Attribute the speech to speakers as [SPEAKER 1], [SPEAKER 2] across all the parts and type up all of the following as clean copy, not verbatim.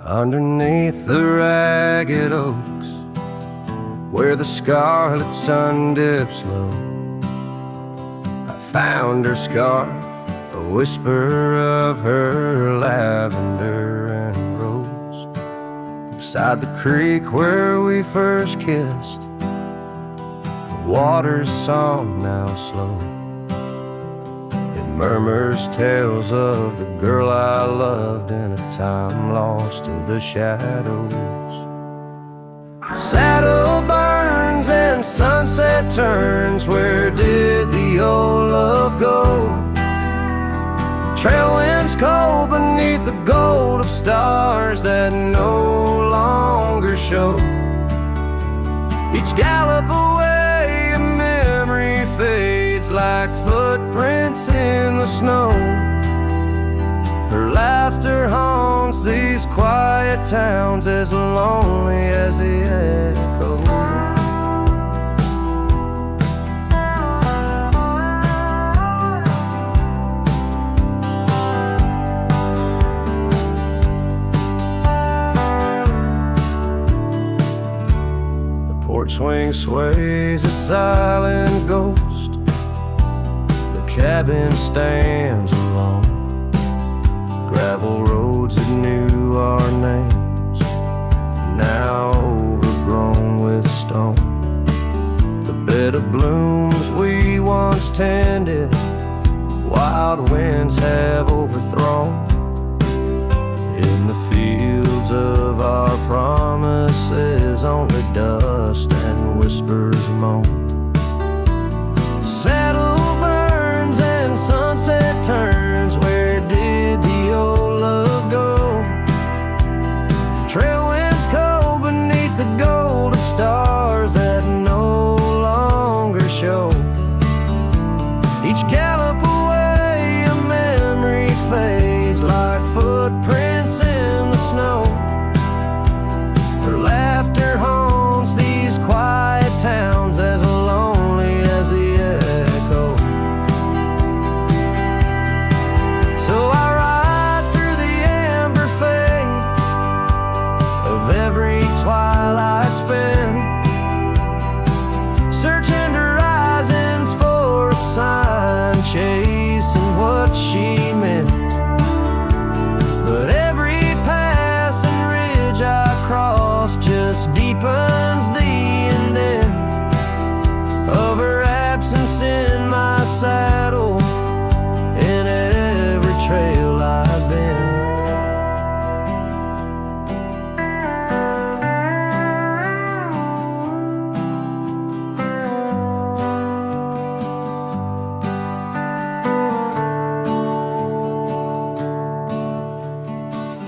[SPEAKER 1] Underneath the ragged oaks, where the scarlet sun dips low, I found her scarf, a whisper of her lavender and rose. Beside the creek where we first kissed, the water's song now slow. Murmurs tales of the girl I loved in a time lost to the shadows. Saddle burns and sunset turns, where did the old love go? Trail winds cold beneath the gold of stars that no longer show. Each gallop away a memory fades like footprints in the snow. Her laughter haunts these quiet towns, as lonely as the echo. The porch swing sways a silent ghost. Cabin stands alone, gravel roads that knew our names, now overgrown with stone. The bed of blooms we once tended, wild winds have overthrown. In the fields of our promises, only dust and whispers moan. Saddle and sunset turns, where did the old love go? Trail winds cold beneath the gold of stars that no longer show. Each gallop away a memory fades like footprints in the snow. Her laughter haunts these quiet towns, as lonely as the echo. So I ride through the amber fade of every twilight spent, searching horizons for a sign, chasing what she meant. But every passing ridge I cross just deepens the indent of her absence in my saddle, in every trail I've been.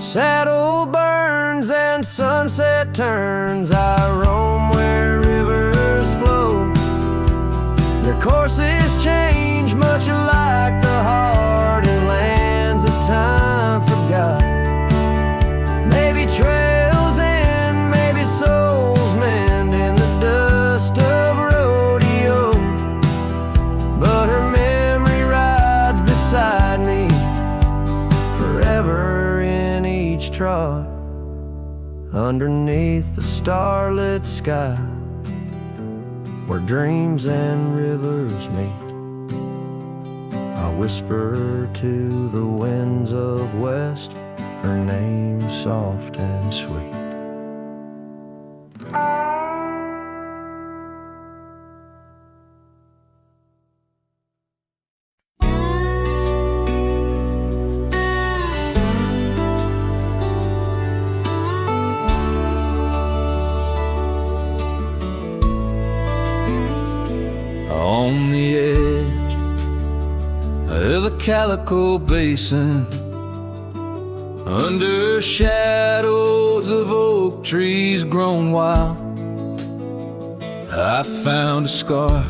[SPEAKER 1] Saddle burns and sunset turns, I roam where rivers flow. Their courses change, much like the heart in lands that time forgot. Maybe trails end, maybe souls mend in the dust of rodeo. But her memory rides beside me, forever in each trot, underneath the starlit sky, where dreams and rivers meet. I whisper to the winds of west, her name soft and sweet.
[SPEAKER 2] On the edge of the Calico Basin, under shadows of oak trees grown wild, I found a scarf,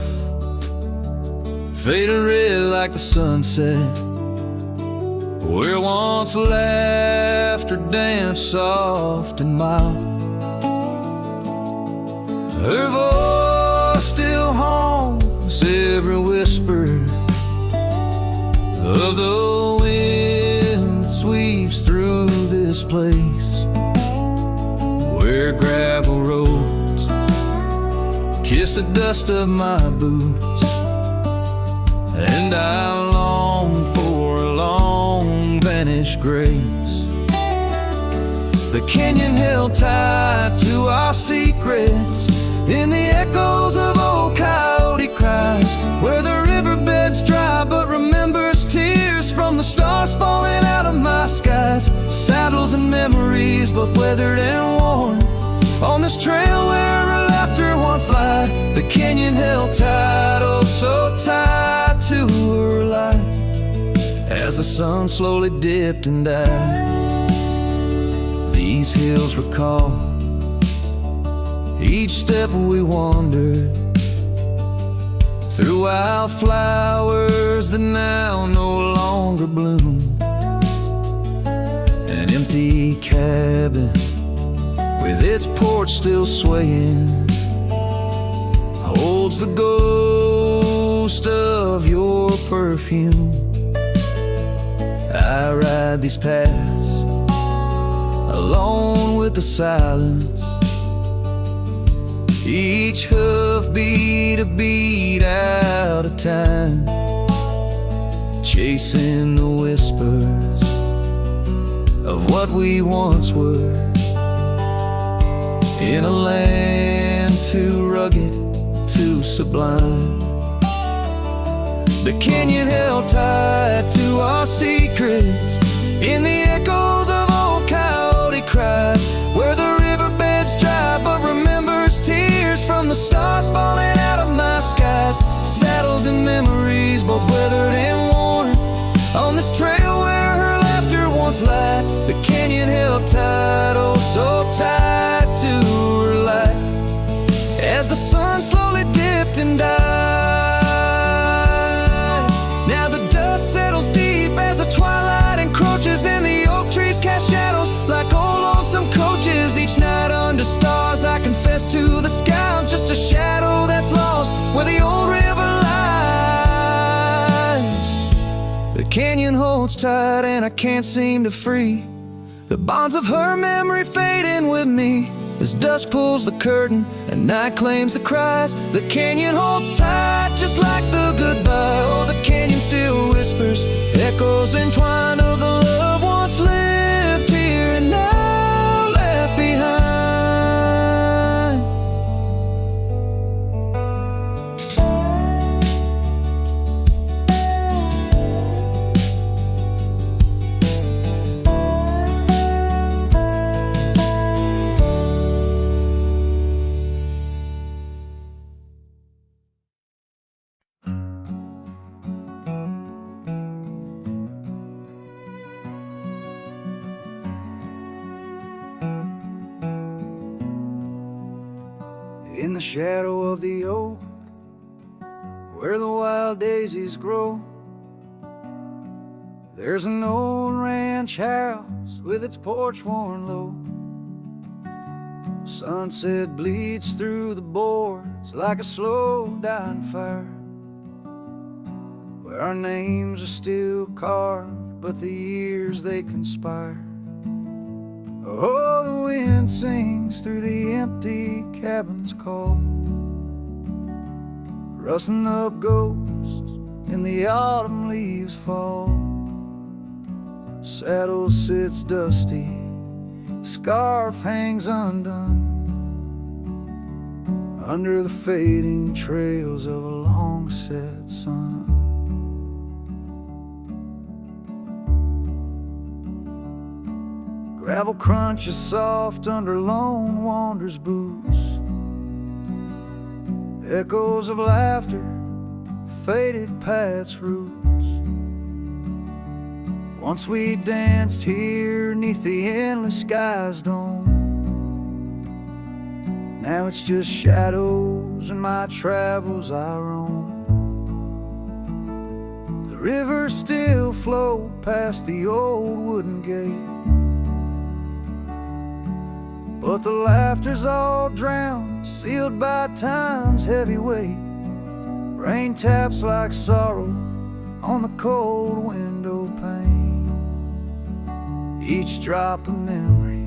[SPEAKER 2] faded red like the sunset, where once laughter danced soft and mild. Her voice still haunts every whisper of the wind that sweeps through this place. bare gravel roads, kiss the dust of my boots, and I long for a long vanished grace. The canyon held tight to our secrets in the echoes of old coyote cries, where the riverbed's dry but remembers tears from the stars falling out of my skies. Saddles and memories, both weathered and worn, on this trail where her laughter once lied. The canyon held tight, oh so tight to her light, as the sun slowly dipped and died. These hills recall each step we wandered through wildflowers that now no longer bloom. An empty cabin with its porch still swaying holds the ghost of your perfume. I ride these paths alone with the silence, each hoof beat a beat out of time, chasing the whispers of what we once were, in a land too rugged, too sublime. The canyon held tight to our secrets in the echoes of old coyote cries, where the riverbed's dry but remembers tears from the stars falling out of my skies. Saddles and memories, both weathered and worn, on this trail where her laughter once lied. The canyon held tight, oh so tight to her light, as the sun slowly dipped and died. Now the dust settles deep as the twilight encroaches, and the oak trees cast shadows like old lonesome coaches. Each night under stars I confess to the sky I'm just a shadow that's lost where the old river lies. The canyon holds tight and I can't seem to free the bonds of her memory fading with me, as dusk pulls the curtain and night claims the cries. The canyon holds tight just like the goodbye. Oh, the canyon still whispers echoes entwined of the love once lived here and now left behind.
[SPEAKER 1] In the shadow of the oak, where the wild daisies grow, there's an old ranch house with its porch worn low. Sunset bleeds through the boards like a slow dying fire, where our names are still carved but the years they conspire. Oh, the wind sings through the empty cabin's call, rustling up ghosts in the autumn leaves fall. Saddle sits dusty, scarf hangs undone, under the fading trails of a long set sun. Gravel crunches soft under lone wanderer's boots, echoes of laughter faded paths roots. Once we danced here neath the endless sky's dome, now it's just shadows and my travels I roam. The rivers still flow past the old wooden gate, but the laughter's all drowned, sealed by time's heavy weight. Rain taps like sorrow on the cold window pane. Each drop a memory,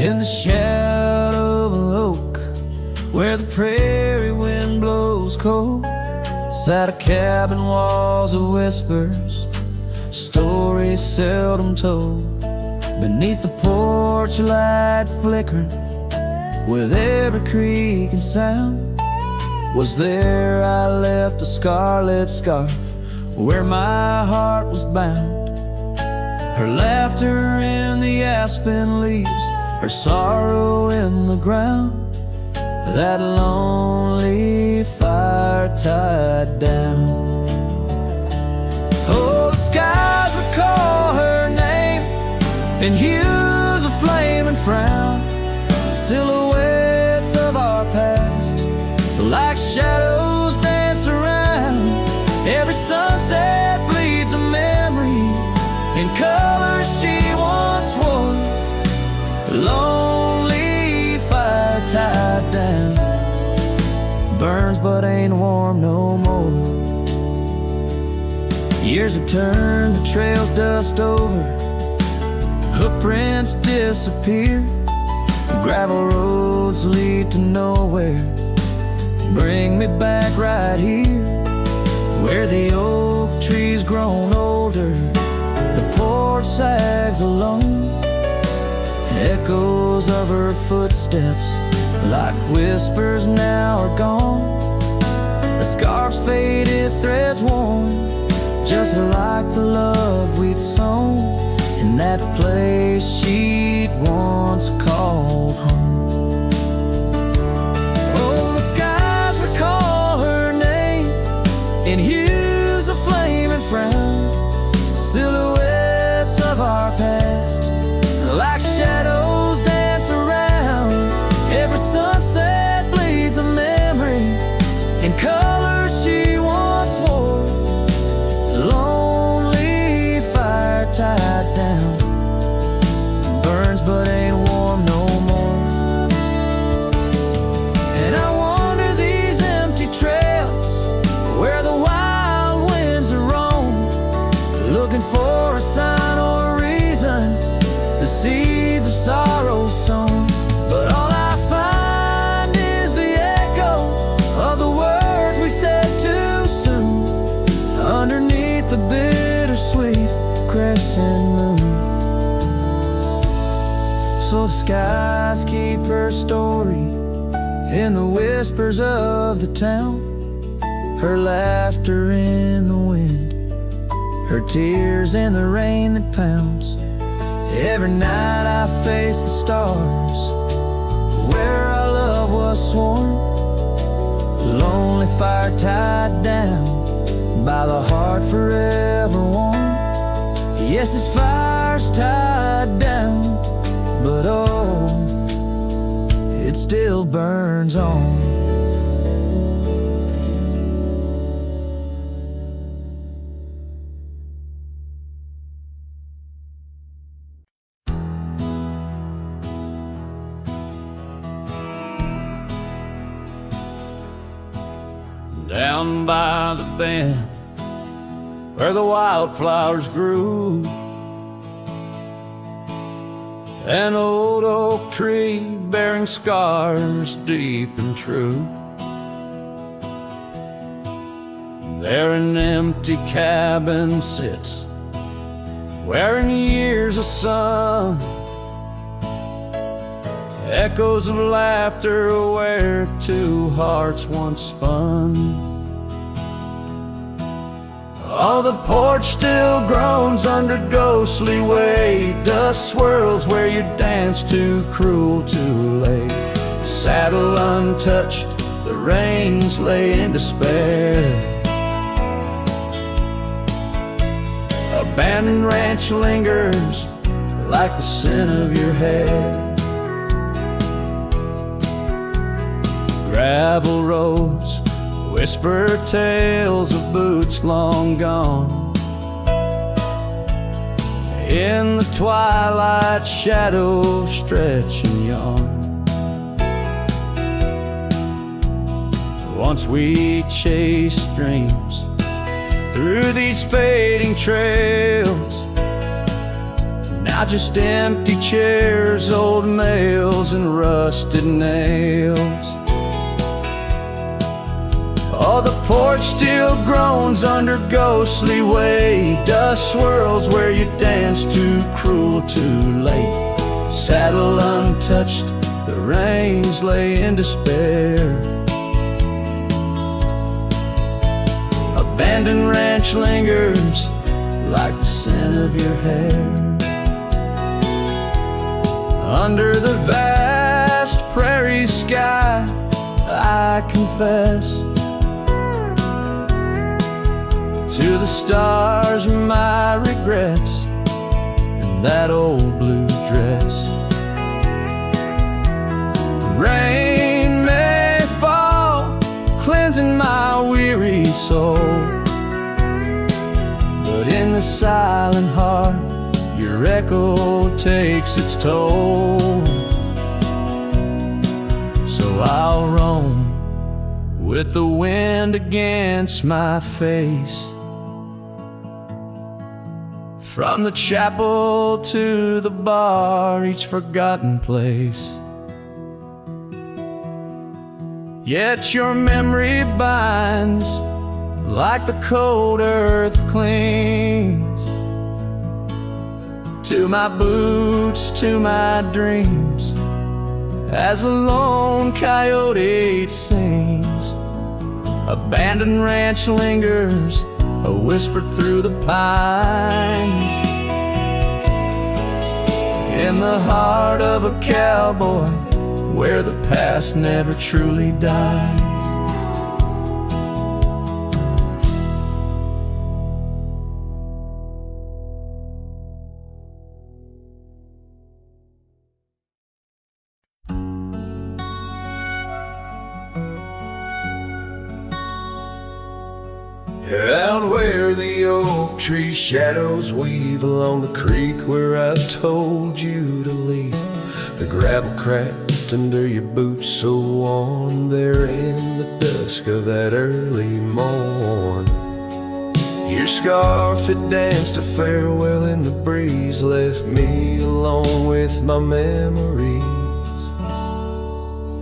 [SPEAKER 2] In the shadow of an oak, where the prairie wind blows cold, sat a cabin, walls of whispers, stories seldom told. Beneath the porch light flickering, with every creak and sound, was there I left a scarlet scarf where my heart was bound. Her laughter in the aspen leaves, her sorrow in the ground, that lonely fire tied down. Oh, the skies recall her name in hues of flame and frown, silhouettes of our past, like shadows dance around. Every sunset bleeds a memory in colors she once wore. Lonely fire tied down, burns but ain't warm no more. Years have turned the trails dust over, hoofprints disappear, gravel roads lead to nowhere. Bring me back right here, where the oak tree's grown older, the porch sags alone. Echoes of her footsteps, like whispers, now are gone. The scarf's faded, threads worn, just like the love we'd sown in that place she'd once called home. Oh, the skies recall her name in hues of flame and frown, silhouettes of our past, like shadows dance around. Every sunset bleeds a memory in colors she once wore. Lonely fire tied down, burns but ain't warm no more. And I wander these empty trails where the wild winds are roam, looking for a sign or a reason, the seeds of sorrow sown. But all I find is the echo of the words we said too soon, underneath the bittersweet crescent moon. So the skies keep her story in the whispers of the town, her laughter in the wind, her tears in the rain that pounds. Every night I face the stars, where our love was sworn. Lonely fire tied down by the heart forever warm. Yes, this fire's tied down, but oh, it still burns on. Down by the bend, where the wildflowers grew, an old oak tree bearing scars deep and true. There an empty cabin sits, wearing years of sun, echoes of laughter where two hearts once spun. Oh, the porch still groans under ghostly weight, dust swirls where you danced too cruel, too late. Saddle untouched, the reins lay in despair. Abandoned ranch lingers like the scent of your hair. Gravel roads whisper tales of boots long gone. In the twilight, shadows stretch and yawn. Once we chased dreams through these fading trails, now not just empty chairs, old mails and rusted nails. Oh, the porch still groans under ghostly weight. Dust swirls where you danced too cruel, too late. Saddle untouched, the reins lay in despair. Abandoned ranch lingers like the scent of your hair. Under the vast prairie sky, I confess to the stars my regrets and that old blue dress. Rain may fall, cleansing my weary soul, but in the silent heart your echo takes its toll. So I'll roam with the wind against my face, from the chapel to the bar, each forgotten place. Yet your memory binds like the cold earth clings to my boots, to my dreams, as a lone coyote sings. Abandoned ranch lingers, a whisper through the pines, in the heart of a cowboy, where the past never truly dies.
[SPEAKER 1] Out where the oak tree shadows weave along the creek where I told you to leave, the gravel cracked under your boots so worn there in the dusk of that early morn. Your scarf had danced a farewell in the breeze, left me alone with my memories.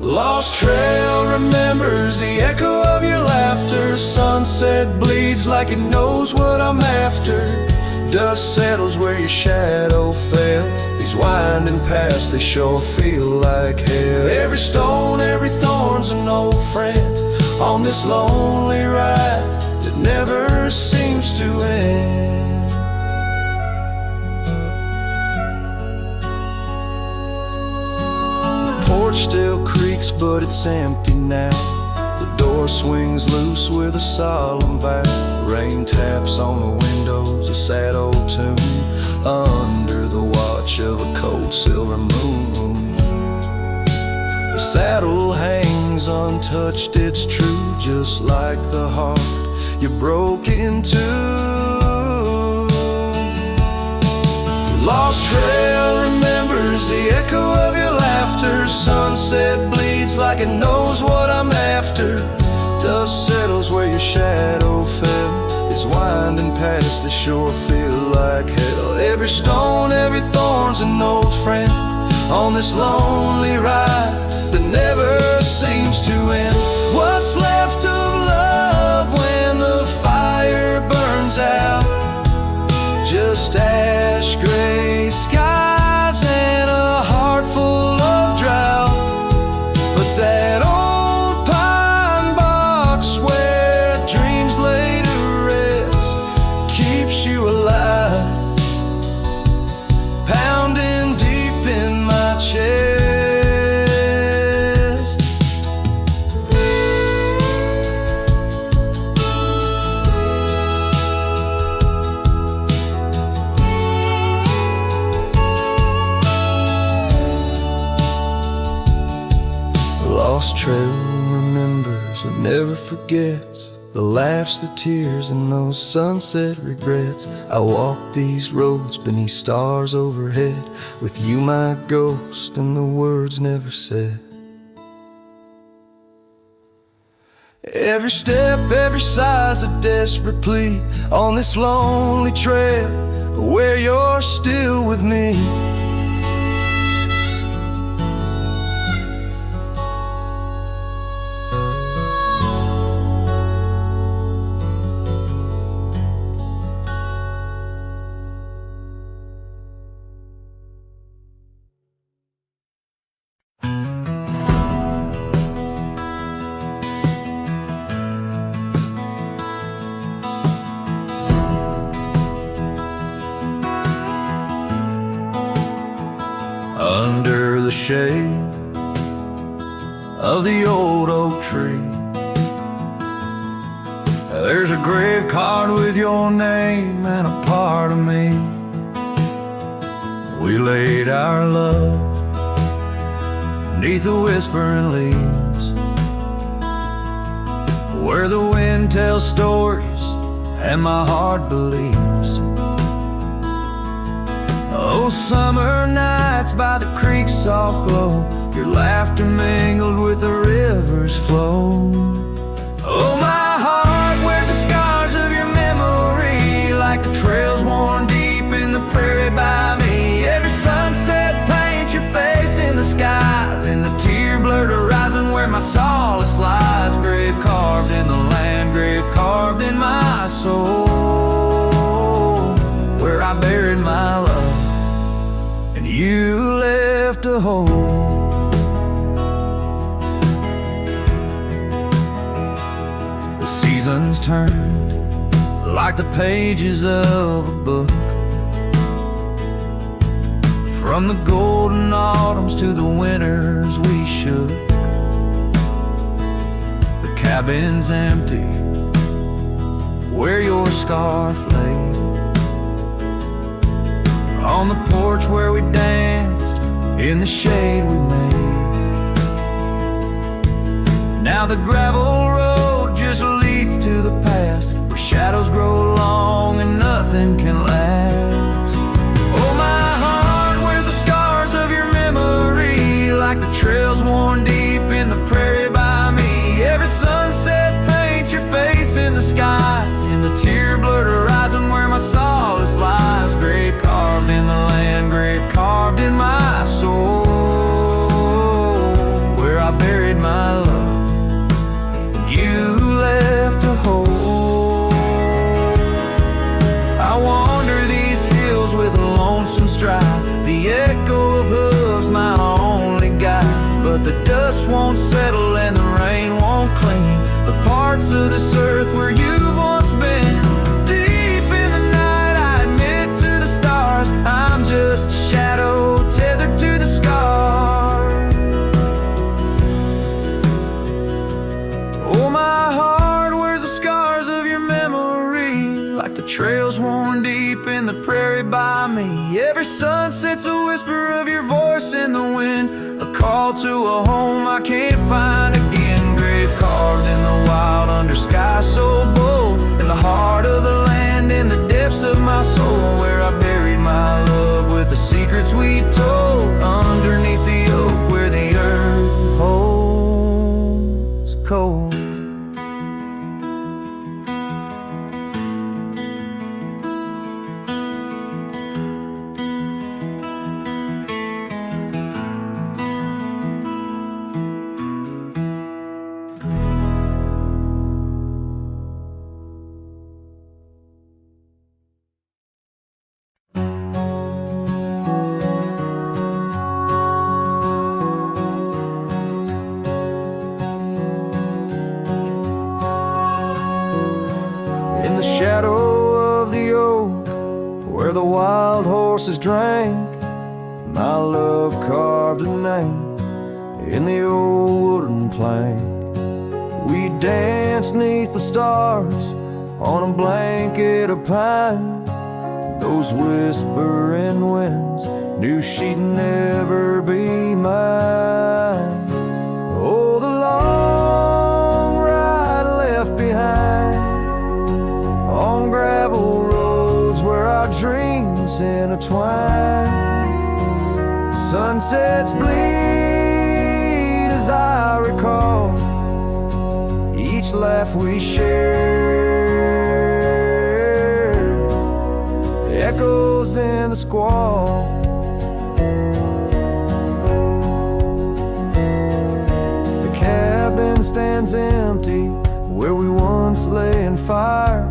[SPEAKER 1] Lost trail remembers the echo of your laughter. Sunset bleeds like it knows what I'm after. Dust settles where your shadow fell. These winding paths, they sure feel like hell. Every stone, every thorn's an old friend on this lonely ride that never seems to end. The porch still creaks, but it's empty now. The door swings loose with a solemn vow. Rain taps on the windows, a sad old tune, under the watch of a cold silver moon. The saddle hangs untouched, it's true, just like the heart you broke into. Lost trail remembers the echo of your laughter. Sunset bleeds like it knows what I'm after. Dust settles where your shadow fell. These winding paths, they sure feel like hell. Every stone, every thorn's an old friend on this lonely ride that never seems to end. What's left of love when the fire burns out? Just ash gray skies and a heart full of drought. But that old pine box where dreams lay to rest keeps you alive, pounding deep in my chest. Lost trail remembers and never forgets the laughs, the tears, and those sunset regrets. I walk these roads beneath stars overhead, with you my ghost and the words never said. Every step, every sigh's a desperate plea on this lonely trail. where you're still with me.
[SPEAKER 2] Under the shade of the old oak tree, there's a grave card with your name and a part of me. We laid our love neath the whispering leaves, where the wind tells stories and my heart believes. Oh, summer nights by the creek's soft glow, your laughter mingled with the river's flow. Oh, my heart wears the scars of your memory, like the trails worn deep in the prairie by me. Every sunset paints your face in the skies, in the tear-blurred horizon where my solace lies. Grave carved in the land, grave carved in my soul, where I buried my love and you left a hole. The seasons turned like the pages of a book, from the golden autumns to the winters we shook. The cabin's empty where your scarf lay, on the porch where we danced in the shade we made. Now the gravel road just leads to the past, where shadows grow long and nothing can last. Oh, my heart wears the scars of your memory, like the trails worn deep in the prairie by me. Every sunset paints your face in the skies, in the tear-blurred horizon where my solace lies. Grave carved in the land, grave carved in my soul, where I buried my love and you left a hole. I wander these hills with a lonesome stride, the echo of hooves my only guide. But the dust won't settle and the rain won't clean the parts of this earth where you've once been. I'm just a shadow tethered to the scar. Oh, my heart wears the scars of your memory, like the trails worn deep in the prairie by me. Every sunset's a whisper of your voice in the wind, a call to a home I can't find again. Grave carved in the wild under sky so bold, in the heart of the land, in the depths of my soul, where I buried my love with the secrets we told, underneath the oak where the earth holds cold.
[SPEAKER 1] Shadow of the oak where the wild horses drank, my love carved a name in the old wooden plank. We danced neath the stars on a blanket of pine. Those whispering winds knew she'd never be mine. Oh, the long ride left behind on gravel roads where our dreams intertwine. Sunsets bleed as I recall each laugh we shared, echoes in the squall. The cabin stands empty where we once lay in fire.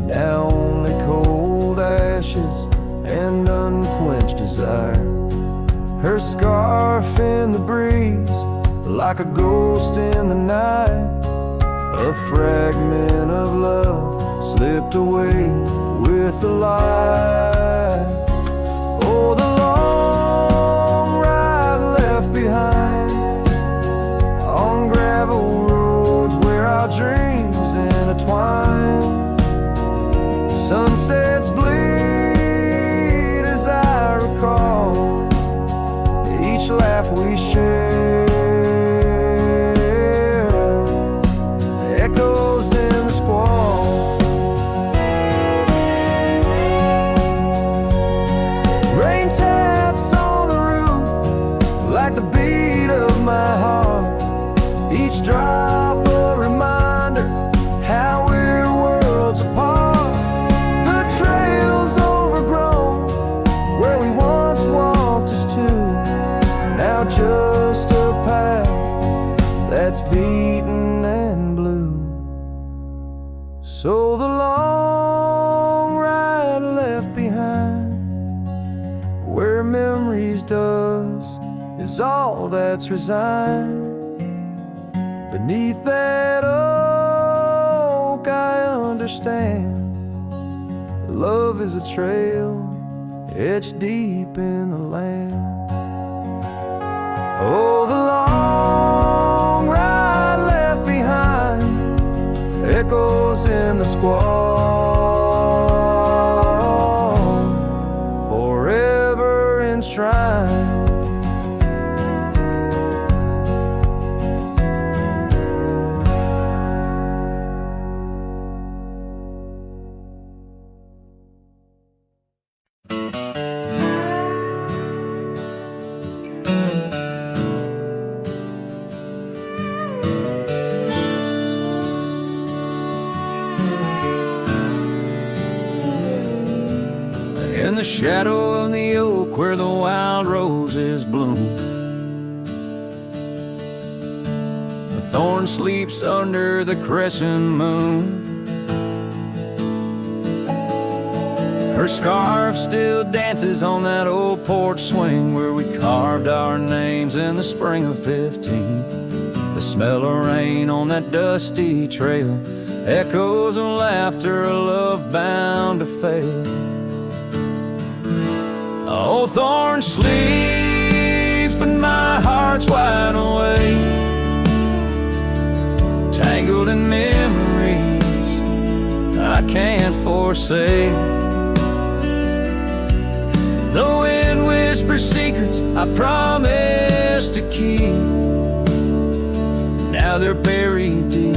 [SPEAKER 1] Now only cold ashes and unquenched desire. Her scarf in the breeze, like a ghost in the night. A fragment of love slipped away with the light. Oh, the long ride left behind on gravel roads where our dreams intertwine. Sunsets bleed as I recall each laugh we share. Echoes in the squall. Rain taps on the roof like the beat of my heart. Each drop a reminder how we're worlds apart. The trail's overgrown where we once walked as two. Now just a path that's beaten and blue. So the long ride left behind where memory's dust is all that's resigned. Beneath that oak I understand love is a trail etched deep in the land. Oh, the long ride left behind echoes in the squall, forever enshrined.
[SPEAKER 2] In the shadow of the oak where the wild roses bloom, the thorn sleeps under the crescent moon. Her scarf still dances on that old porch swing where we carved our names in the spring of 15. The smell of rain on that dusty trail, echoes of laughter, a love bound to fail. Old thorn sleeps, but my heart's wide awake, tangled in memories I can't forsake. The wind whispers secrets I promised to keep. Now they're buried deep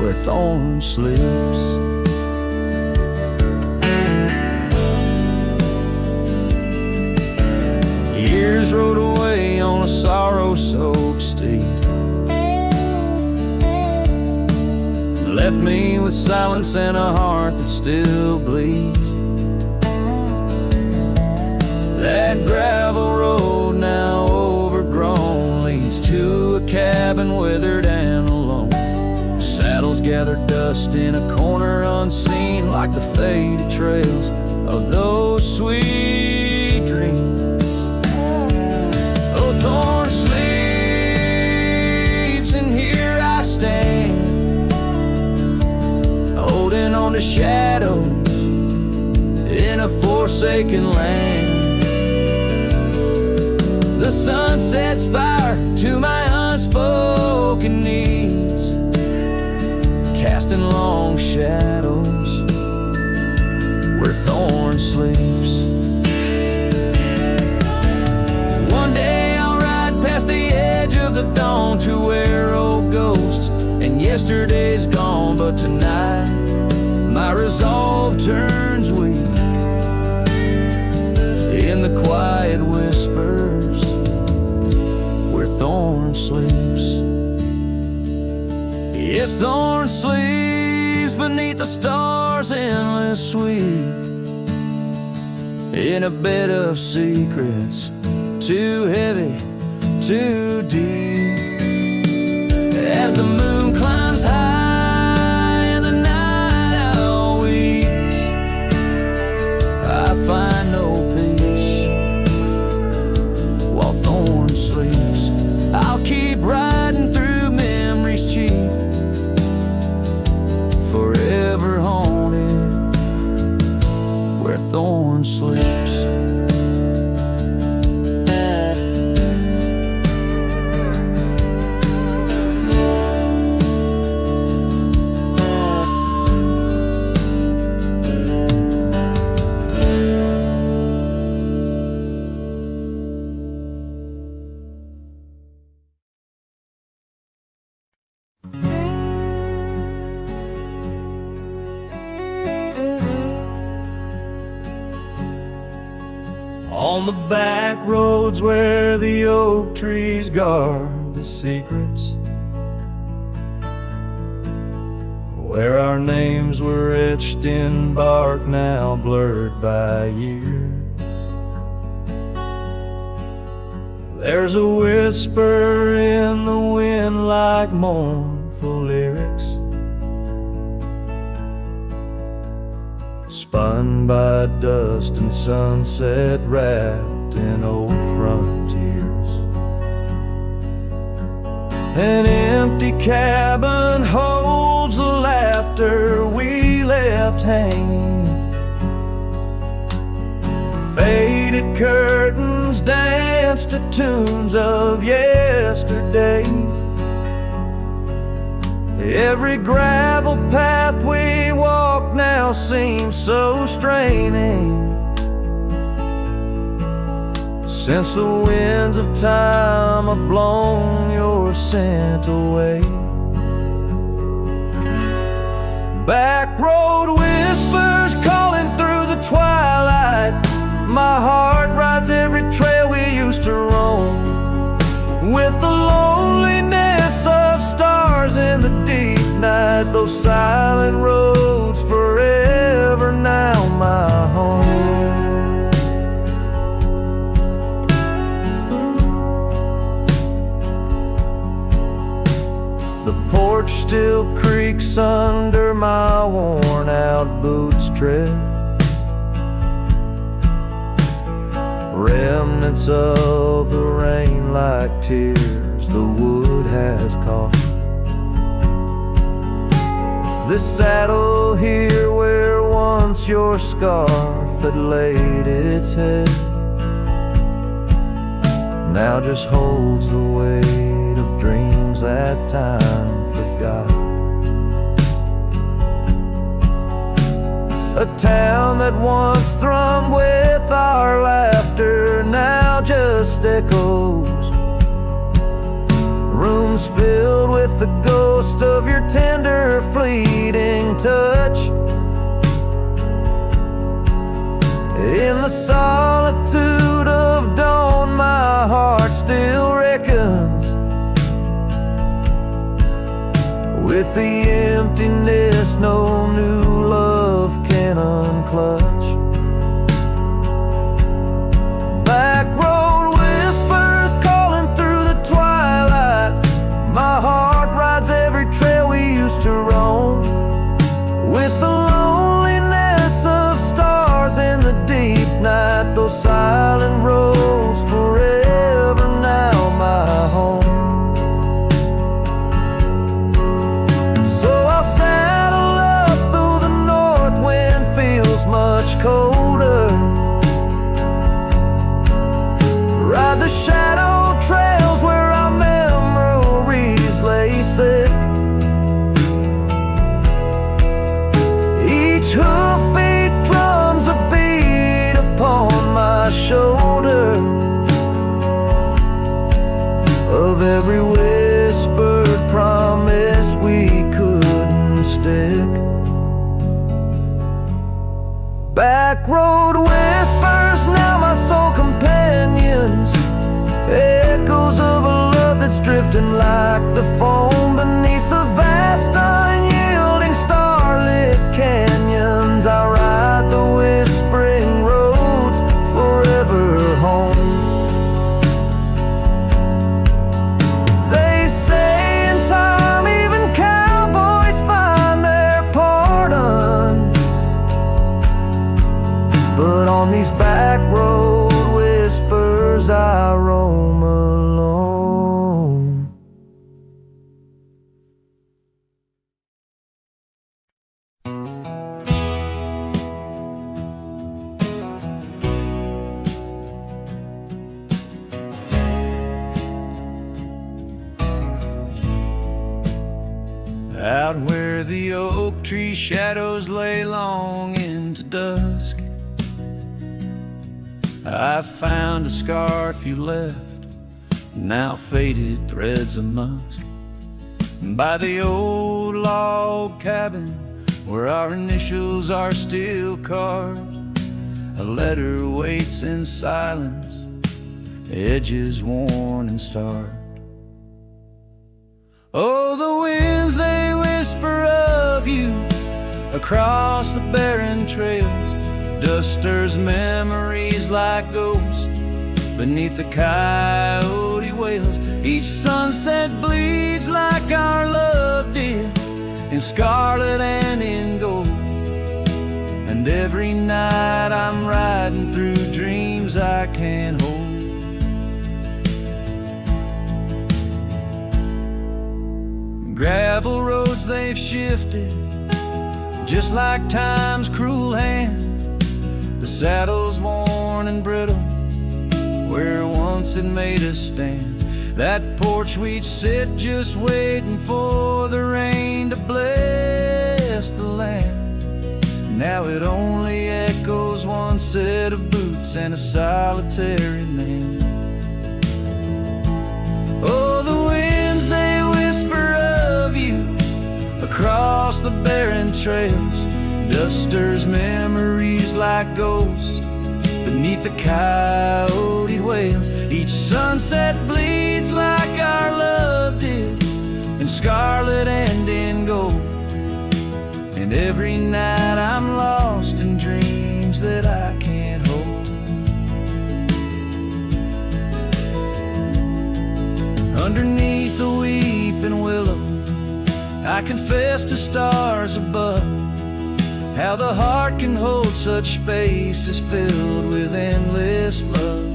[SPEAKER 2] where thorn sleeps. Years rode away on a sorrow-soaked steed, left me with silence and a heart that still bleeds. That gravel road, now overgrown, leads to a cabin weathered and alone. Saddles gather dust in a corner unseen, like the faded trails of those sweet dreams. Oh, thorn sleeps, and here I stand, holding on to shadows in a forsaken land. The sun sets fire to my unspoken needs, casting long shadows where thorn sleeps. One day I'll ride past the edge of the dawn to where old ghosts and yesterday's gone. But tonight my resolve turns weak in the quiet whispers where thorn sleeps. Yes, thorn sleeps beneath the stars stars endless sweet, in a bed of secrets, too heavy, too deep. As the moon climbs high and the night owl weeps, I find no peace while Thorn sleeps. I'll keep riding through memories cheap, forever haunted where Thorn sleeps.
[SPEAKER 1] On the back roads where the oak trees guard the secrets, where our names were etched in bark now blurred by years, there's a whisper in the wind like mournful lyrics, spun by dust and sunset, wrapped in old frontiers. An empty cabin holds the laughter we left hanging. Faded curtains dance to tunes of yesterday. Every gravel path we walk now seems so straining, since the winds of time have blown your scent away. Back road whispers calling through the twilight. My heart rides every trail we used to roam, with the loneliness of stars in the deep night. Those silent roads forever now my home. The porch still creaks under my worn out boots tread, remnants of the rain like tears the wood has caught. This saddle here where once your scarf had laid its head, now just holds the weight of dreams that time forgot. A town that once thrummed with our laughter now just echoes, rooms filled with the ghost of your tender fleeting touch. In the solitude of dawn my heart still reckons with the emptiness no new love can unclutch. Back road whispers calling through the twilight. My heart rides every trail we used to roam, with the loneliness of stars in the deep night. Those silent roads forever now my home. So I'll saddle up through the north wind feels much colder, ride the shadow trails where our memories lay thick. Each hoofbeat drums a beat upon my shoulder of every whispered promise we couldn't stick. Back road whispers now my soul companions, echoes of a love that's drifting like the foam beneath the vast unyielding starlit canyon. roam alone.
[SPEAKER 2] Out where the oak tree shadows lay long into dusk, I found a scarf you left, now faded threads of musk. By the old log cabin where our initials are still carved, a letter waits in silence, edges worn and starved. Oh, the winds, they whisper of you across the barren trails. Dust stirs memories like ghosts beneath the coyote wails. Each sunset bleeds like our love did, in scarlet and in gold. And every night I'm riding through dreams I can't hold. Gravel roads, they've shifted just like time's cruel hand. The saddle's worn and brittle where once it made us stand. That porch we'd sit just waiting for the rain to bless the land. Now it only echoes one set of boots and a solitary man. Oh, the winds, they whisper of you across the barren trails. Dust stirs memories like ghosts beneath the coyote wails. Each sunset bleeds like our love did, in scarlet and in gold. And every night I'm lost in dreams that I can't hold. Underneath the weeping willow, I confess to stars above, how the heart can hold such spaces filled with endless love.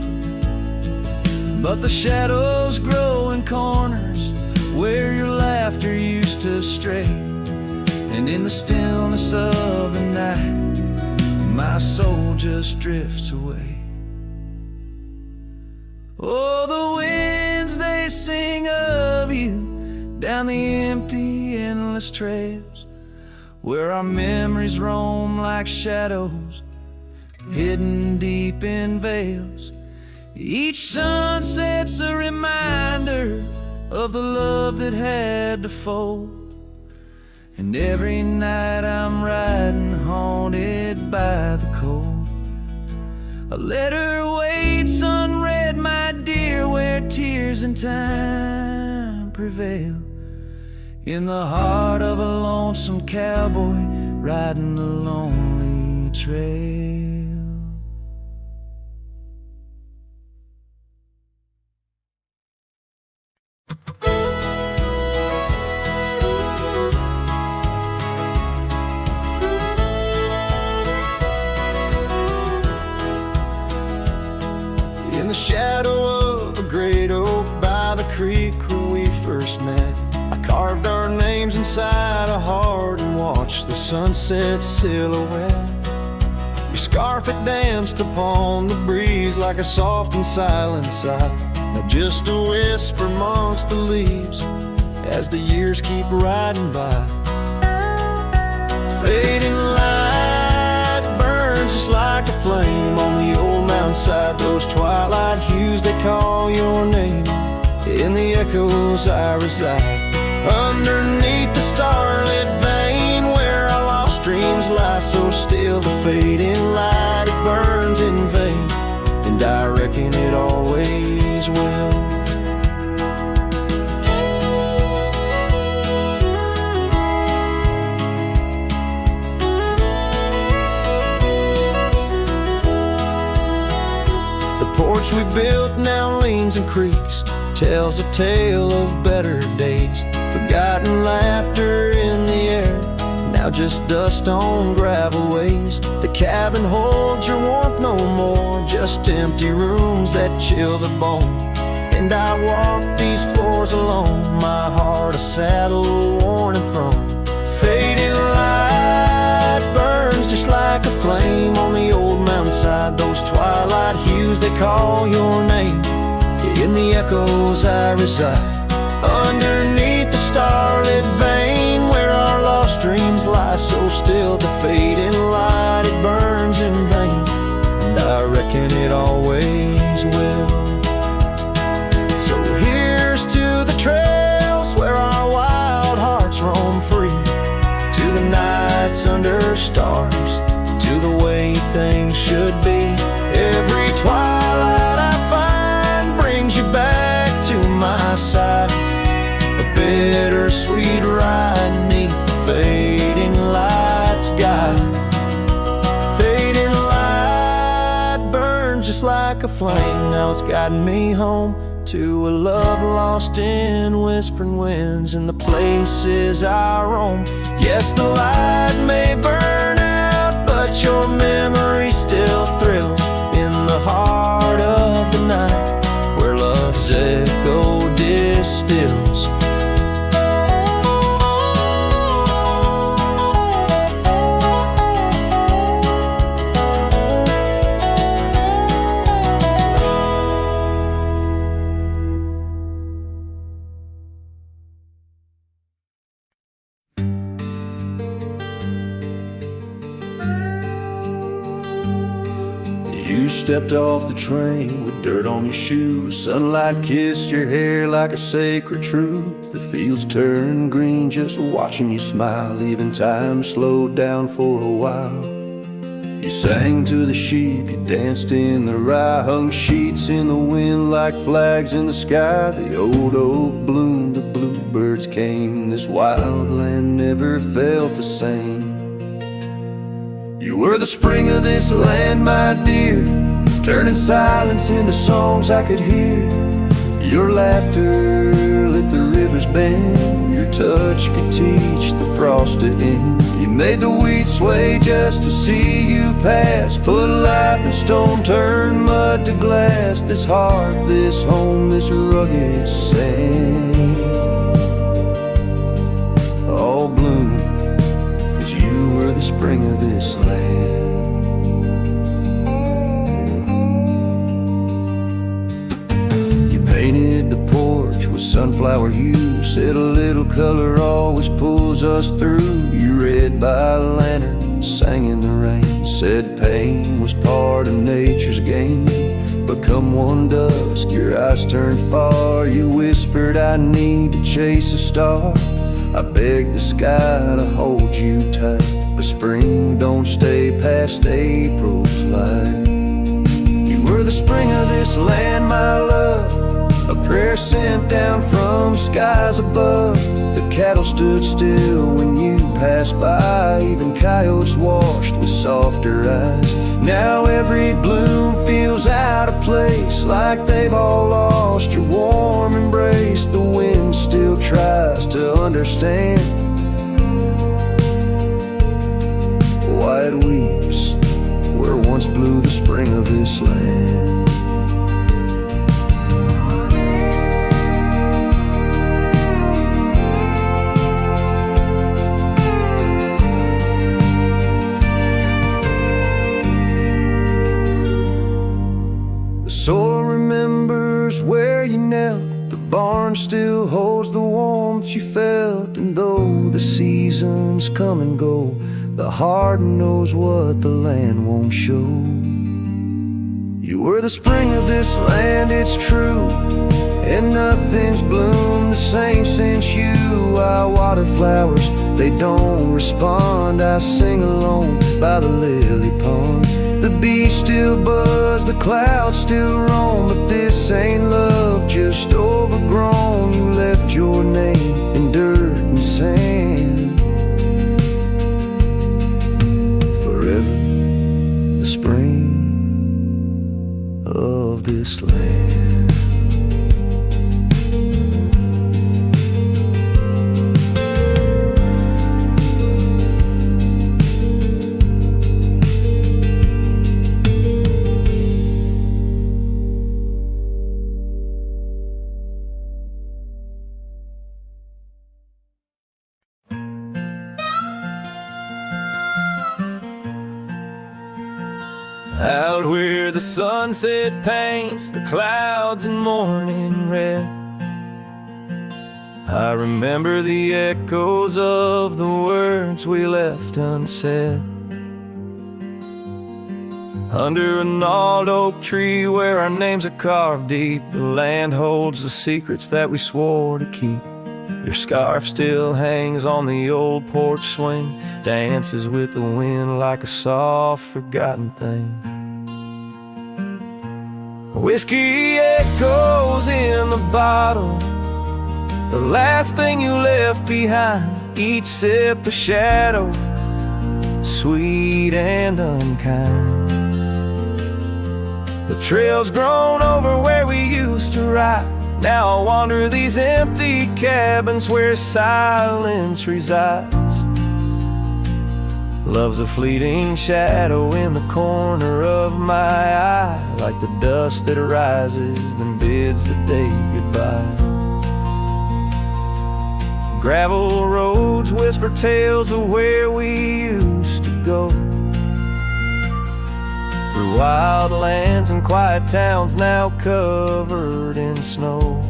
[SPEAKER 2] But the shadows grow in corners where your laughter used to stray, and in the stillness of the night my soul just drifts away. Oh, the winds, they sing of you down the empty, endless trails where our memories roam like shadows hidden deep in veils. Each sunset's a reminder of the love that had to fold. And every night I'm riding haunted by the cold. A letter waits unread, my dear, where tears and time prevail, in the heart of a lonesome cowboy riding the lonely trail.
[SPEAKER 1] In the shadow of a great oak by the creek where we first met, I carved our names inside a heart and watched the sunset silhouette. Your scarf, it danced upon the breeze like a soft and silent sigh, now just a whisper amongst the leaves as the years keep riding by. Fading light burns just like a flame on the old mountainside. Those twilight hues, they call your name. In the echoes I reside, underneath the starlit vein where our lost dreams lie so still. The fading light, it burns in vain, and I reckon it always will. The porch we built now leans and creaks, tells a tale of better days, forgotten laughter in the air. Now now just dust on gravel ways. The cabin holds your warmth no more, just empty rooms that chill the bone. And I walk these floors alone, my heart a saddle worn and thrown. Faded light burns just like a flame on the old mountainside. Those twilight hues, they call your name. In the echoes I reside, underneath the starlit vein, where our lost dreams lie so still. The fading light, it burns in vain, and I reckon it always will. So here's to the trails where our wild hearts roam free, to the nights under stars, to the way things should be. Every twilight I find brings you back to my side, a bittersweet ride neath the fading light's guide. Fading light burns just like a flame, now it's guiding me home to a love lost in whispering winds and the places I roam. Yes, the light may burn out, but your memory still thrills in the heart of the night, where love's echo distills.
[SPEAKER 2] You stepped off the train with dirt on your shoes. Sunlight kissed your hair like a sacred truth. The fields turned green just watching you smile. Even time slowed down for a while. You sang to the sheep, you danced in the rye, hung sheets in the wind like flags in the sky. The old oak bloomed, the bluebirds came. This wild land never felt the same. You were the spring of this land, my dear, turning silence into songs I could hear. Your laughter lit the river's bend, your touch could teach the frost to end. You made the weeds sway just to see you pass, put life in stone, turn mud to glass. This heart, this home, this rugged sand, all bloom, 'cause you were the spring of this land. You painted the porch with sunflower hue, said a little color always pulls us through. You read by lantern, sang in the rain, said pain was part of nature's game. But come one dusk, your eyes turned far. You whispered, I need to chase a star. I begged the sky to hold you tight, but spring don't stay past April's light. You were the spring of this land, my love, a prayer sent down from skies above. The cattle stood still when you passed by, even coyotes washed with softer eyes. Now every bloom feels out of place, like they've all lost your warm embrace. The wind still tries to understand why it weeps where once blew the spring of this land. The soil remembers where you knelt, the barn still holds the warmth you felt. And though the seasons come and go, the heart knows what the land won't show. You were the spring of this land, it's true, and nothing's bloomed the same since you. I water flowers, they don't respond. I sing alone by the lily pond. The bees still buzz, the clouds still roam, but this ain't love, just overgrown. You left your name in dirt and sand. Forever the spring of this land. Out where the sunset paints the clouds in morning red, I remember the echoes of the words we left unsaid. Under a gnarled oak tree where our names are carved deep, the land holds the secrets that we swore to keep. Your scarf still hangs on the old porch swing, dances with the wind like a soft forgotten thing. Whiskey echoes in the bottle, the last thing you left behind. Each sip a shadow, sweet and unkind. The trail's grown over where we used to ride. Now I wander these empty cabins where silence resides. Love's a fleeting shadow in the corner of my eye, like the dust that rises then bids the day goodbye. Gravel roads whisper tales of where we used to go, through wild lands and quiet towns now covered in snow.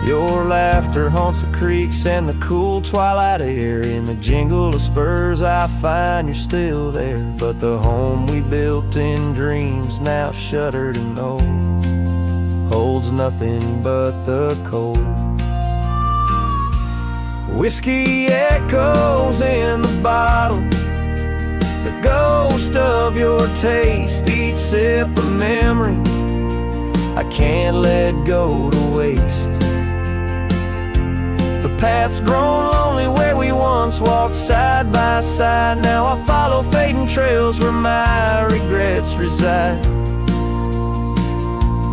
[SPEAKER 2] Your laughter haunts the creeks and the cool twilight air. In the jingle of spurs I find you're still there, but the home we built in dreams, now shuttered and old, holds nothing but the cold. Whiskey echoes in the bottle, the ghost of your taste. Each sip a memory I can't let go to waste. The path's grown lonely where we once walked side by side. Now I follow fading trails where my regrets reside.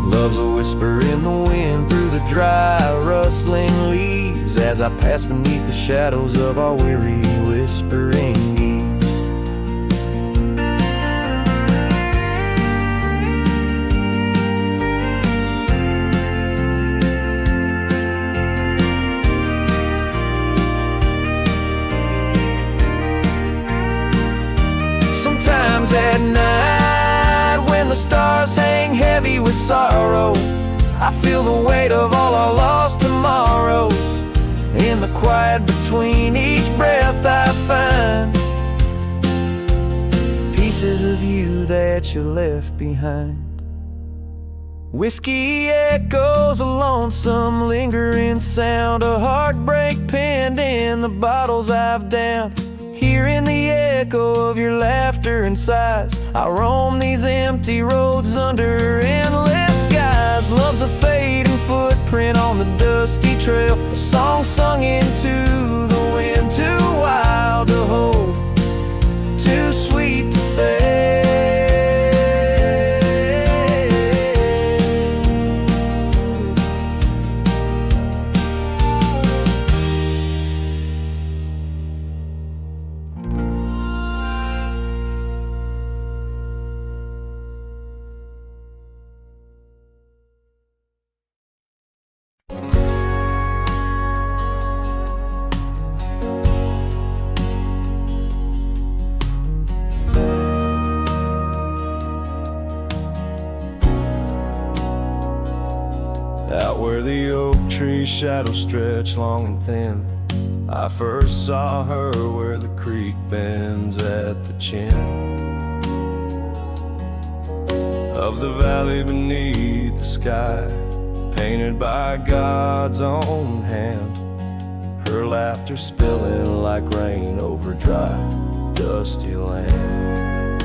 [SPEAKER 2] Love's a whisper in the wind through the dry, rustling leaves, as I pass beneath the shadows of our weary whispering eaves. Sometimes at night, when the stars hang heavy with sorrow, I feel the weight of all our lost tomorrows. In the quiet between each breath I find pieces of you that you left behind. Whiskey echoes, a lonesome lingering sound, a heartbreak penned in the bottles I've downed. Hearing the echo of your laughter and sighs, I roam these empty roads under endless skies. Love's a fading footprint on the dusty trail, a song sung into the wind, too wild to hold, too sweet to fail. Out where the oak tree shadows stretch long and thin, I first saw her where the creek bends at the chin of the valley beneath the sky, painted by God's own hand. Her laughter spilling like rain over dry, dusty land.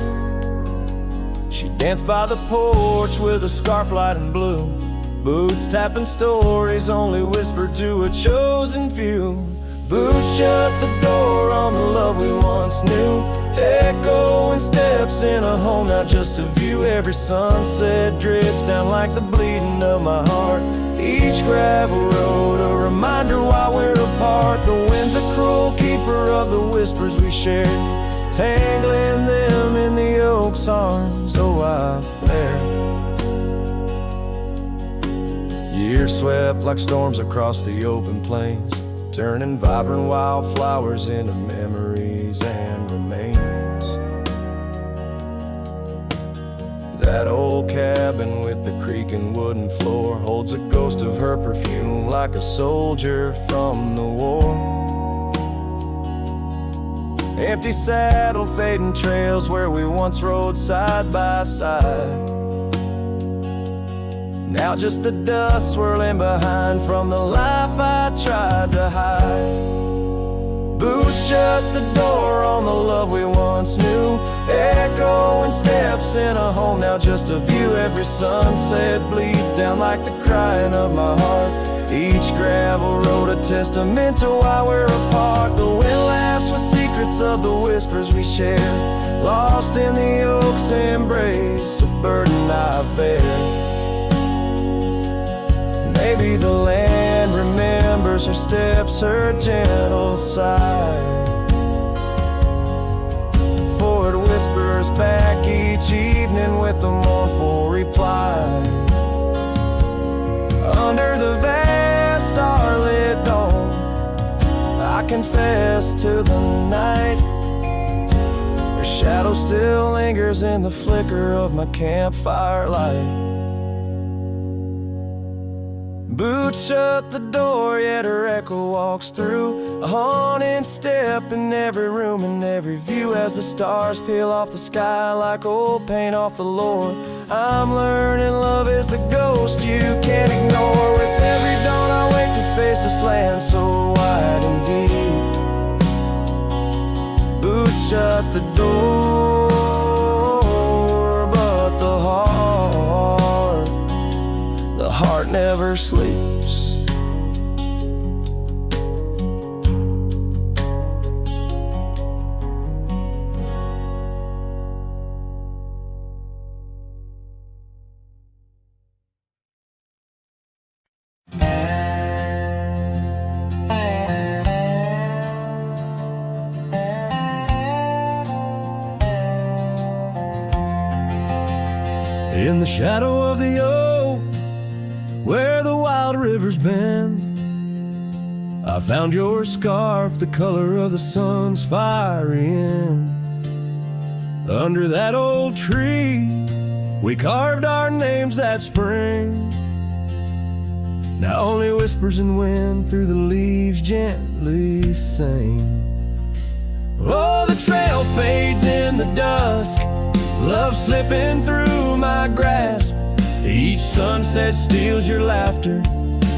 [SPEAKER 2] She danced by the porch with a scarf light and blue, boots tapping stories only whispered to a chosen few. Boots shut the door on the love we once knew, echoing steps in a home, not just a view. Every sunset drips down like the bleeding of my heart. Each gravel road a reminder why we're apart. The wind's a cruel keeper of the whispers we shared, tangling them in the oak's arms. Oh, I fared. Years swept like storms across the open plains, turning vibrant wildflowers into memories and remains.
[SPEAKER 1] old cabin with the creaking wooden floor holds a ghost of her perfume like a soldier from the war. Empty saddle, fading trails where we once rode side by side. Now just the dust swirling behind from the life I tried to hide. Boots shut the door on the love we once knew. Echoing steps in a home, now just a view. Every sunset bleeds down like the crying of my heart. Each gravel road a testament to why we're apart. The wind laughs with secrets of the whispers we share, lost in the oak's embrace, a burden I bear. Maybe the land remembers her steps, her gentle sigh, for it whispers back each evening with a mournful reply. Under the vast starlit dome, I confess to the night, her shadow still lingers in the flicker of my campfire light. Boots shut the door, yet her echo walks through, a haunting step in every room and every view. As the stars peel off the sky like old paint off the lore, I'm learning love is the ghost you can't ignore. With every dawn I wake to face this land so wide and deep. Boots shut the door, but the heart never sleeps. In the shadow of the oak, where the wild river's bend, I found your scarf, the color of the sun's fiery end. Under that old tree, we carved our names that spring. Now only whispers and wind through the leaves gently sing. Oh, the trail fades in the dusk, love slipping through my grasp. Each sunset steals your laughter,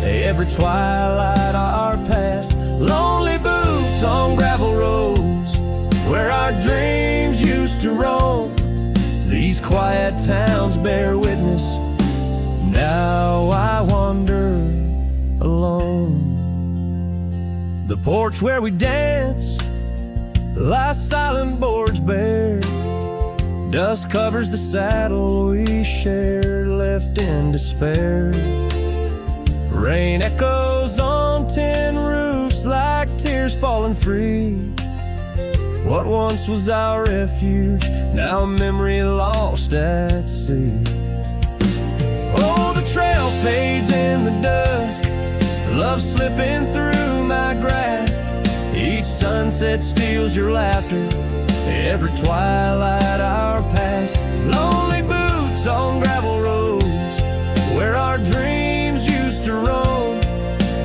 [SPEAKER 1] every twilight our past. Lonely boots on gravel roads, where our dreams used to roam. These quiet towns bear witness, now I wander alone. The porch where we dance lies silent, boards bare. Dust covers the saddle we shared, left in despair. Rain echoes on tin roofs like tears falling free. What once was our refuge, now a memory lost at sea. Oh, the trail fades in the dusk, love slipping through my grasp. Each sunset steals your laughter, every twilight our past. Lonely boots on gravel roads, where our dreams used to roam.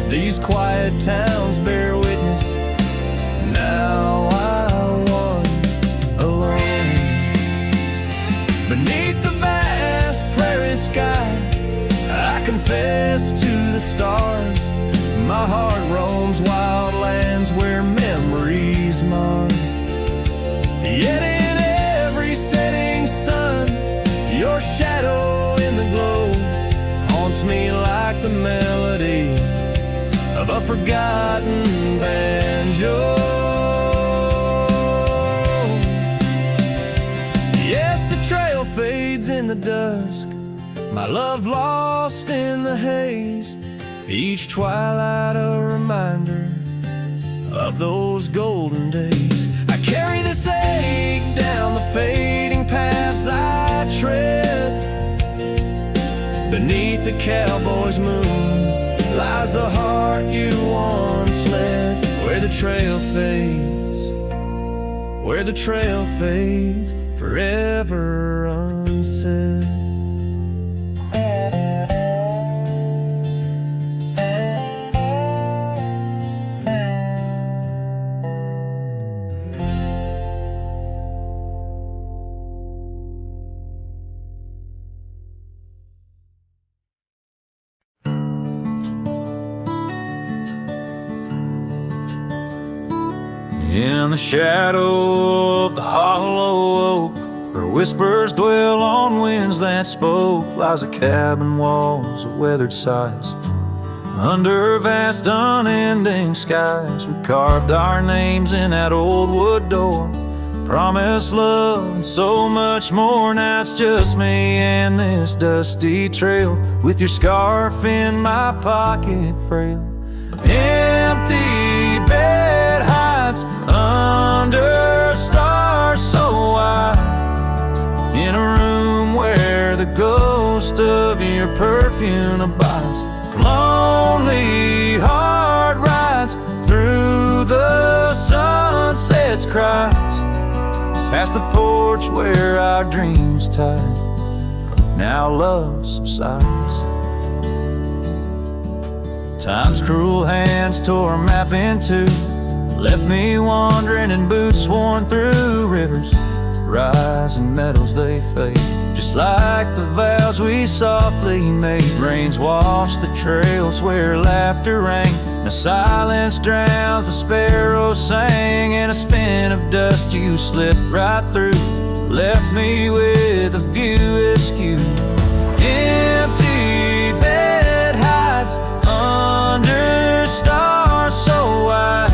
[SPEAKER 1] These quiet towns bear witness, now I wander alone. Beneath the vast prairie sky, I confess to the stars. My heart roams wild lands where memories mar. Yet in every setting sun, your shadow in the glow haunts me like the melody of a forgotten banjo. Yes, the trail fades in the dusk, my love lost in the haze. Each twilight a reminder of those golden days. I carry this ache down the fading paths I tread. Beneath the cowboy's moon lies the heart you once led. Where the trail fades, where the trail fades, forever unsaid.
[SPEAKER 2] In the shadow of the hollow oak, where whispers dwell on winds that spoke, lies a cabin walls of weathered sighs. Under vast unending skies, we carved our names in that old wood door. Promised love and so much more. Now it's just me and this dusty trail, with your scarf in my pocket frail. Empty bed hides under stars so wide, in a room where the ghost of your perfume abides. Lonely heart rides through the sunset's cries, past the porch where our dreams tied. Now love subsides. Time's cruel hands tore a map in two, left me wandering in boots worn through. Rivers rise and meadows they fade, just like the vows we softly made. Rains wash the trails where laughter rang. Now silence drowns the sparrows sang. In a spin of dust you slipped right through, left me with a view askew. Empty bed hides under stars so wide,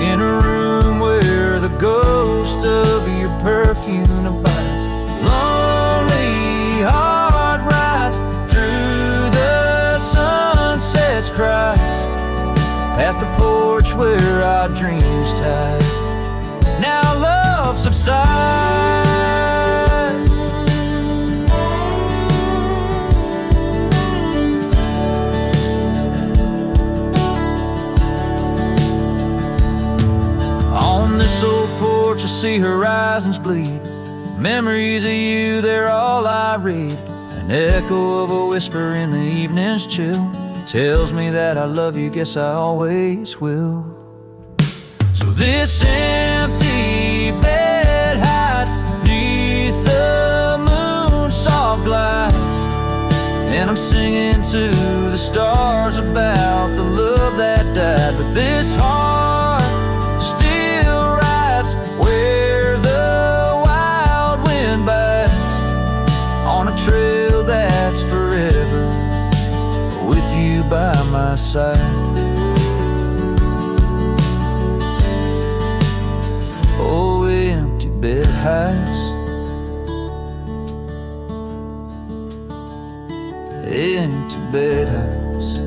[SPEAKER 2] in a room where the ghost of your perfume abides. Lonely heart rides through the sunset's cries, past the porch where our dreams tied. Now love subsides. On this old porch I see horizons bleed. Memories of you, they're all I read. An echo of a whisper in the evening's chill tells me that I love you, guess I always will. So this empty bed hides neath the moon's soft glides, and I'm singing to the stars about the love that died. But this heart still rides where the wild wind bites, on a trail that's forever with you by my side. Oh, empty bed hides, empty bed hides.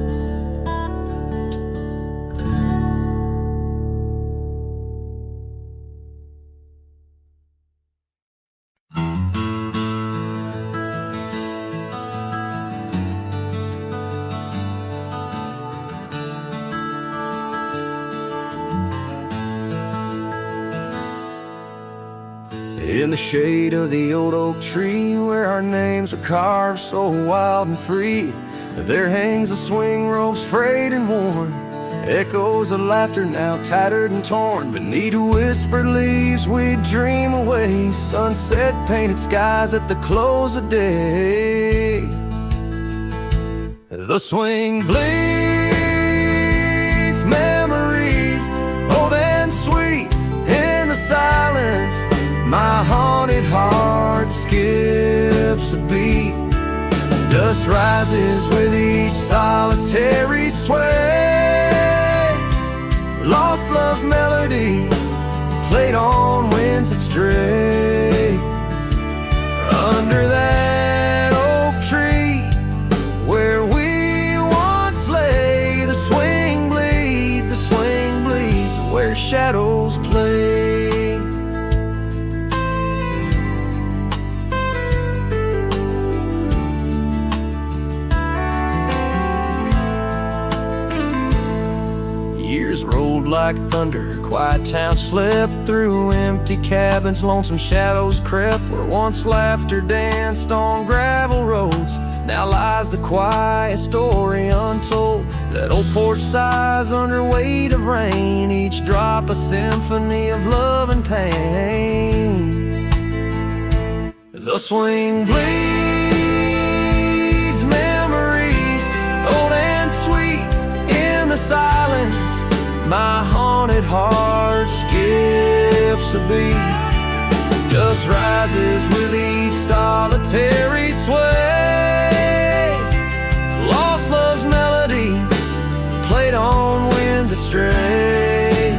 [SPEAKER 1] In the shade of the old oak tree, where our names are carved so wild and free, there hangs a swing rope's frayed and worn, echoes of laughter now tattered and torn. Beneath whispered leaves we dream away, sunset painted skies at the close of day. The swing bleeds memories old and sweet in the silence. My haunted heart skips a beat. Dust rises with each solitary sway. Lost love's melody played on winds that stray. Under that oak tree where we once lay, the swing bleeds where shadows play. Rolled like thunder, quiet town slept through. Empty cabins, lonesome shadows crept. Where once laughter danced on gravel roads, now lies the quiet story untold. That old porch sighs under weight of rain, each drop a symphony of love and pain. The swing bleeds memories old and sweet in the silence. My haunted heart to be just rises with each solitary sway. Lost love's melody played on winds that stray.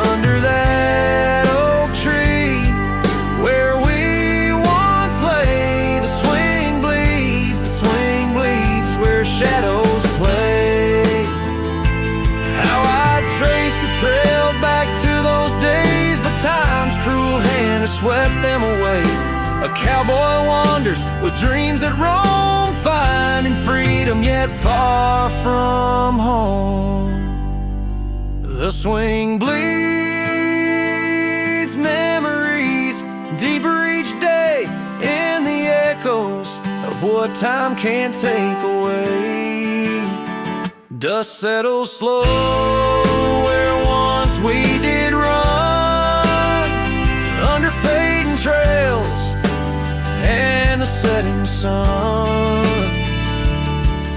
[SPEAKER 1] Under that oak tree where we once lay, the swing bleeds where shadows play. How I trace the trail back to those days, but time's cruel hand has swept them away. A cowboy wanders with dreams that roam, finding freedom yet far from home. The swing bleeds memories deeper each day in the echoes of what time can't take away. Dust settles slow where once we did run, under fading trails and the setting sun.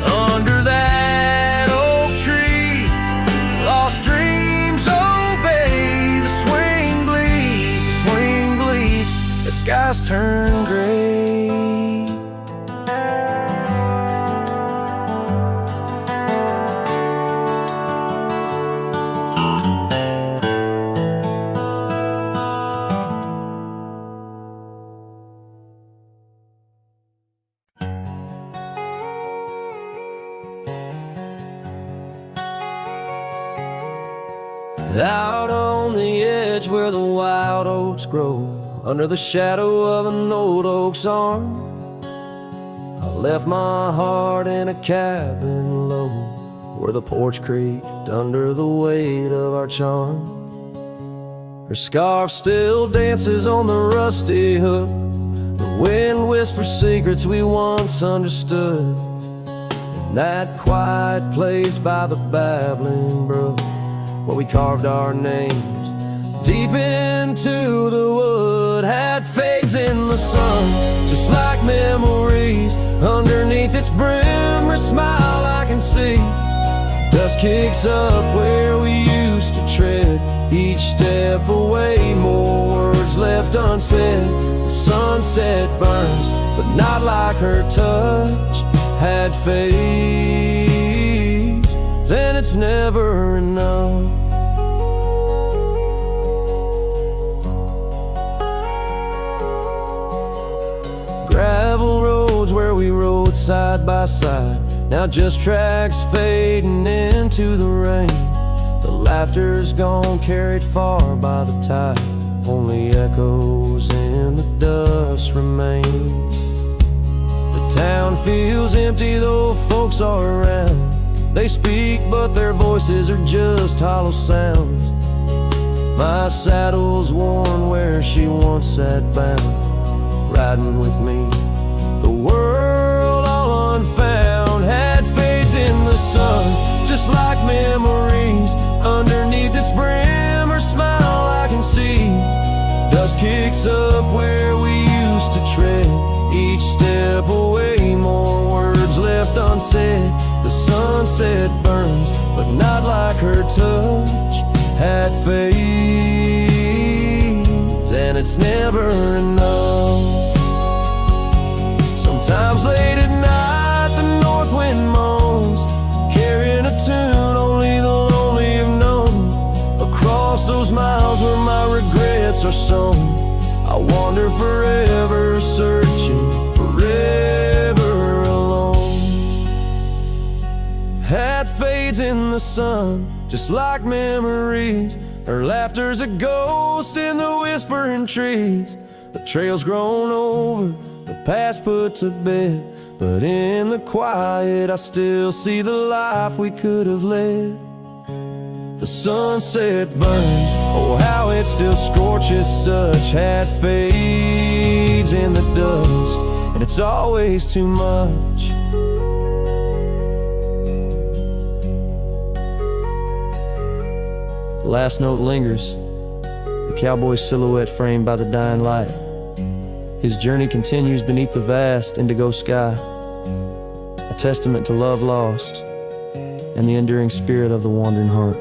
[SPEAKER 1] Under that oak tree, lost dreams obey. The swing bleeds, the skies turn gray. Out on the edge where the wild oats grow, under the shadow of an old oak's arm, I left my heart in a cabin low, where the porch creaked under the weight of our charm. Her scarf still dances on the rusty hook, the wind whispers secrets we once understood. In that quiet place by the babbling brook, where we carved our names deep into the wood, had fades in the sun, just like memories. Underneath its brim, her smile I can see. Dust kicks up where we used to tread, each step away, more words left unsaid. The sunset burns, but not like her touch had fades, and it's never enough. Gravel roads where we rode side by side, now just tracks fading into the rain. The laughter's gone, carried far by the tide, only echoes in the dust remain. The town feels empty though folks are around. They speak but their voices are just hollow sounds. My saddle's worn where she once sat bound, riding with me, the world all unfound, had fades in the sun, just like memories. Underneath its brim, her smile I can see. Dust kicks up where we used to tread, each step away, more words left unsaid. The sunset burns, but not like her touch had fades, and it's never enough. Sometimes late at night the north wind moans, carrying a tune only the lonely have known. Across those miles where my regrets are sown, I wander forever, searching, forever alone. Had fades in the sun, just like memories. Her laughter's a ghost in the whispering trees. The trail's grown over, the past put to bed, but in the quiet I still see the life we could have led. The sunset burns, oh how it still scorches such, had fades in the dust, and it's always too much. The last note lingers, the cowboy's silhouette framed by the dying light. His journey continues beneath the vast indigo sky, a testament to love lost and the enduring spirit of the wandering heart.